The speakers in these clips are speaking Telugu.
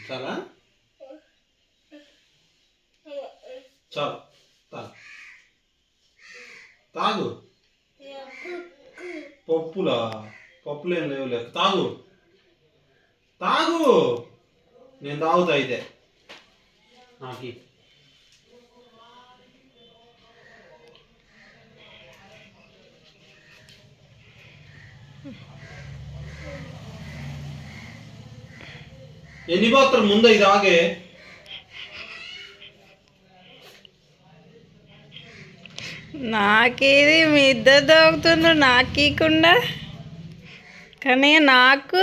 చాలా చాలు తాగు. పప్పులా? పప్పులు ఏం లేవు లేదు. తాగు తాగు. నేను తాగుతా అయితే. నాకు ఎన్ని పోతారు ముందు ఇది ఆగే. నాకేది మీ ఇద్దరు తాగుతున్నారు నాకీకుండా, కానీ నాకు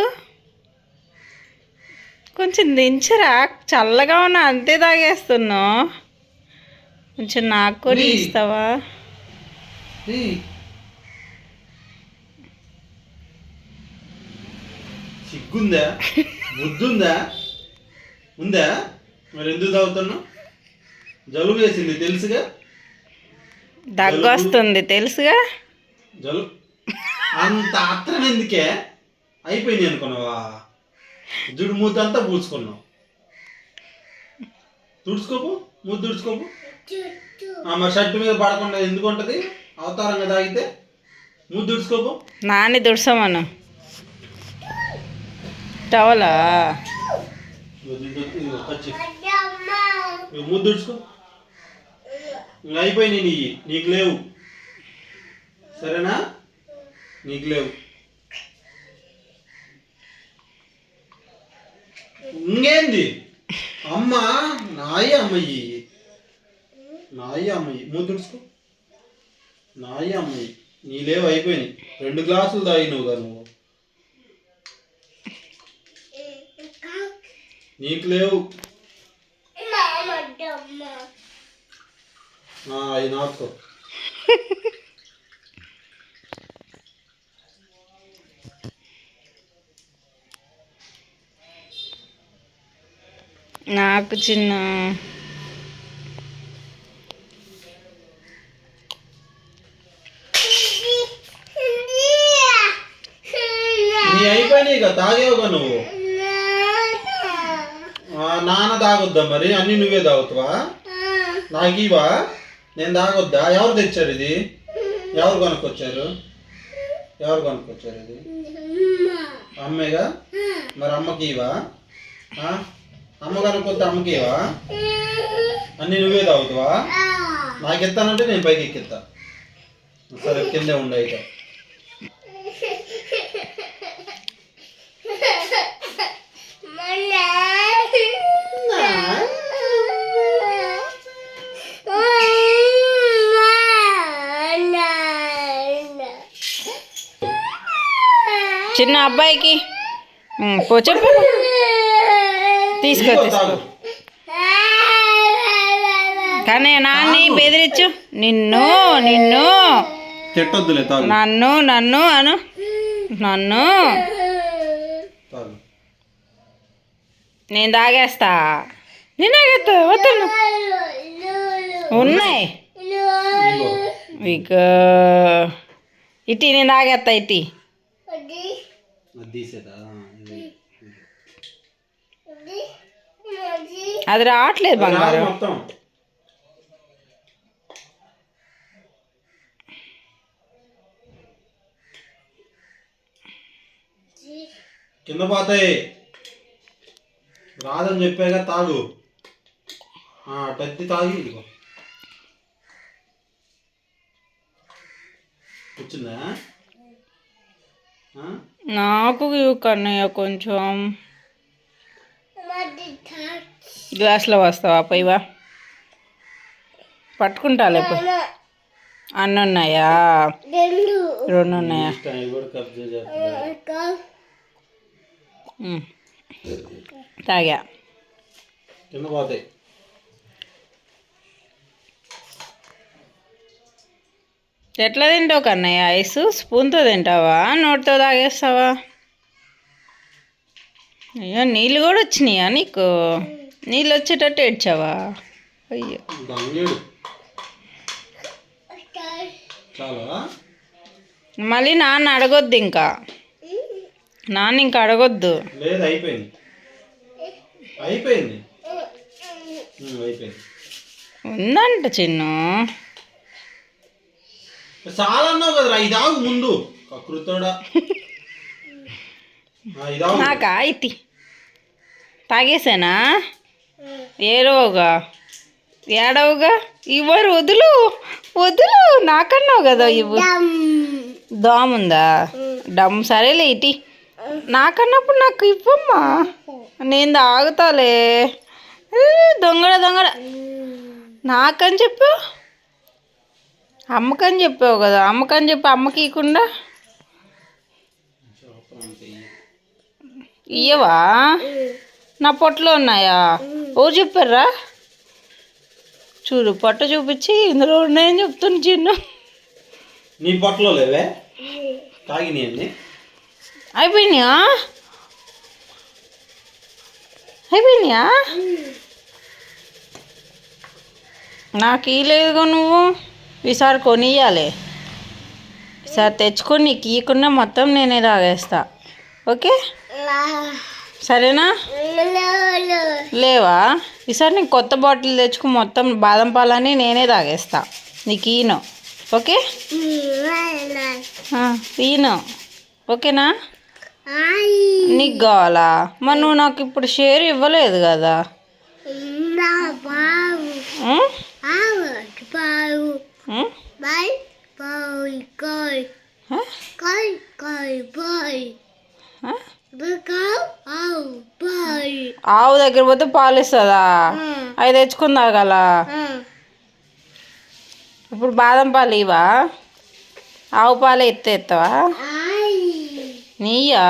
కొంచెం దించరా, చల్లగా ఉన్నా అంతే తాగేస్తున్నావు. కొంచెం నాకు కూడా ఇస్తావా? సిగ్గుందా? బుద్ధుందా? ఉందా? మరి ఎందుకు తాగుతున్నావు? జలుబు వేసింది తెలుసుగా. దగ్గు వస్తుంది తెలుసుగా. జలుబు అంత ఆత్రం ఎందుకే? అయిపోయింది అనుకున్నావా? జుడు ముద్దంతా పూడ్చుకున్నావు. తుడుచుకోపు, ముద్దు తుడుచుకోపు. మరి షర్టు మీద పడకుండా ఎందుకు ఉంటుంది? అవతారంగా తాగితే ముద్దు తుడుచుకోపు. నాని దుడ్సమను టవలా ముద్దు తుడుచుకో. ఇంకా అయిపోయినాయి నీ, నీకు లేవు. సరేనా? నీకు లేవు. ఇంకేంది అమ్మ? నాయి అమ్మయ్యి, నాయి అమ్మయ్యి. ముద్దు తుడుచుకో. నాయి అమ్మయ్యి. నీ లేవు, అయిపోయినాయి. 2 గ్లాసులు తాగినవుగా నువ్వు. నీకు లేవు. అవి నాకో. నాకు చిన్న నీ అయిపోయినాయి ఇక, తాగేవుగా నువ్వు. నాన్న తాగొద్దా మరి? అన్నీ నువ్వే తాగుతావా? నాకు ఇవా? నేను తాగొద్దా? ఎవరు తెచ్చారు ఇది? ఎవరు కొనుక్కొచ్చారు? ఎవరు కొనుక్కొచ్చారు ఇది? అమ్మేగా. మరి అమ్మకి ఇవా? అమ్మ కనుక్కొస్తే అమ్మకి ఇవా? అన్నీ నువ్వే తాగుతావా? నాకు ఎత్తానంటే నేను పైకి ఎక్కిస్తా. సరే కిందే ఉండ ఇక. చిన్న అబ్బాయికి పో చెప్పు, తీసుకో తీసుకో. కానీ నాన్ని బెదిరించు. నిన్ను నిన్ను తిట్టొద్దులే. నన్ను నన్ను అను. నన్ను నేను తాగేస్తా. నేను తాగేస్తా. వద్దు ఉన్నాయి ఇక. ఇటీ నేను తాగేస్తా. ఇటీ అది రావట్లేదు బంగారం. కింద పోతాయి. రాదని చెప్పాక తాగు. టత్తి తాగి. వచ్చిందా? నాకు కన్నయ్య కొంచెం గ్లాస్లో వస్తావా? పోయివా, పట్టుకుంటాలే. పోయి అన్నీ ఉన్నాయా? 2 ఉన్నాయా? తాగా. కింద పోతాయి. ఎట్లా తింటావు కన్నయ్య? ఐస్ స్పూన్తో తింటావా, నోటితో తాగేస్తావా? అయ్యో నీళ్ళు కూడా వచ్చినాయా నీకు? నీళ్ళు వచ్చేటట్టు ఏడ్చావా? అయ్యో మళ్ళీ నాన్న అడగొద్దు. ఇంకా నాన్న ఇంకా అడగొద్దు. లేదు అయిపోయింది. అయిపోయింది. అయిపోయింది. ఉందంట చిన్ను. చాలా అన్నావు కదరా, ఇది ఆగు ముందు కకృతోడా. నాకా ఇట్టి తాగేసానా? ఏడవగా ఏడవగా ఇవ్వరు, వదులు వదులు, నాకన్నావు కదా ఇవ్వు. దోముందా? డమ్ సరేలే ఇటీ, నాకన్నప్పుడు నాకు ఇవ్వమ్మా, నేను తాగుతాలే. దొంగడ దొంగడ, నాకని చెప్పావు, అమ్మకని చెప్పావు కదా, అమ్మకని చెప్పి అమ్మకి ఇవ్వకుండా ఇయ్యవా? నా పొట్టలో ఉన్నాయా? ఎవరు చెప్పారా? చూడు పొట్ట చూపించి ఇందులో ఉన్నాయని చెప్తున్నా చిన్ను. నీ పొట్టలో లేవే తాగినాయండి. అయిపోయినాయా? అయిపోయినాయా? నాకు ఇవ్వలేదుగా నువ్వు. ఈసారి కొనియాలి, ఈసారి తెచ్చుకొని నీకు ఇవ్వకుండా మొత్తం నేనే తాగేస్తా. ఓకే సరేనా? లేవా? ఈసారి నీకు కొత్త బాటిల్ తెచ్చుకుని మొత్తం బాదం పాలని నేనే తాగేస్తా, నీకు ఈను. ఓకే ఈను, ఓకేనా? నీకు కావాలా? మరి నువ్వు నాకు ఇప్పుడు షేర్ ఇవ్వలేదు కదా. ఆవు దగ్గర పోతే పాలు ఇస్తుందా? అవి తెచ్చుకుని తాగాల. ఇప్పుడు బాదం పాలు ఇవా? ఆవు పాలు ఎత్తావా? నీయా?